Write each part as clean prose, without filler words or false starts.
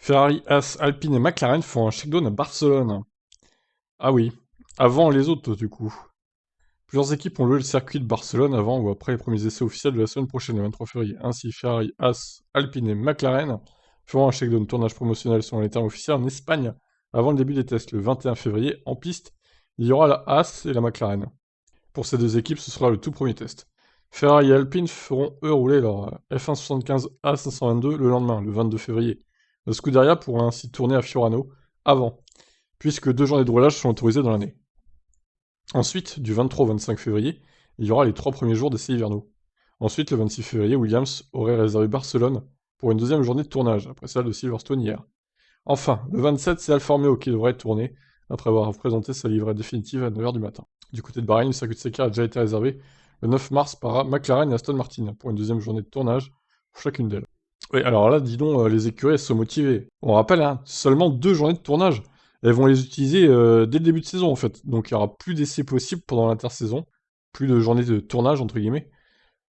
Ferrari, As, Alpine et McLaren font un shakedown à Barcelone. Ah oui, avant les autres du coup. Plusieurs équipes ont loué le circuit de Barcelone avant ou après les premiers essais officiels de la semaine prochaine, le 23 février. Ainsi, Ferrari, As, Alpine et McLaren feront un shakedown tournage promotionnel selon les termes officiels en Espagne avant le début des tests, le 21 février. En piste, il y aura la As et la McLaren. Pour ces deux équipes, ce sera le tout premier test. Ferrari et Alpine feront eux rouler leur F1 75 A522 le lendemain, le 22 février. Le Scuderia pourra ainsi tourner à Fiorano avant, puisque 2 journées de roulage sont autorisées dans l'année. Ensuite, du 23 au 25 février, il y aura les 3 premiers jours d'essais hivernaux. Ensuite, le 26 février, Williams aurait réservé Barcelone pour une deuxième journée de tournage, après celle de Silverstone hier. Enfin, le 27, c'est Alfa Romeo qui devrait tourner, après avoir présenté sa livrée définitive à 9h du matin. Du côté de Bahreïn, le circuit de Sakir a déjà été réservé le 9 mars par McLaren et Aston Martin, pour une deuxième journée de tournage pour chacune d'elles. Oui, alors là, dis donc, les écuries, elles sont motivées. On rappelle, hein, seulement 2 journées de tournage. Elles vont les utiliser dès le début de saison, en fait. Donc il n'y aura plus d'essais possibles pendant l'intersaison. Plus de journées de tournage, entre guillemets.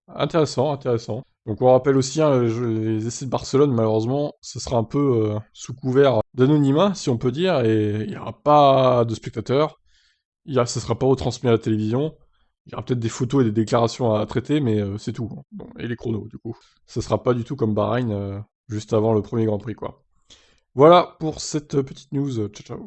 Intéressant, intéressant. Donc on rappelle aussi, hein, les essais de Barcelone, malheureusement, ce sera un peu sous couvert d'anonymat, si on peut dire, et il n'y aura pas de spectateurs. Ça sera pas retransmis à la télévision. Il y aura peut-être des photos et des déclarations à traiter, mais c'est tout, hein. Bon, et les chronos, du coup. Ça sera pas du tout comme Bahreïn, juste avant le premier Grand Prix, quoi. Voilà pour cette petite news. Ciao, ciao.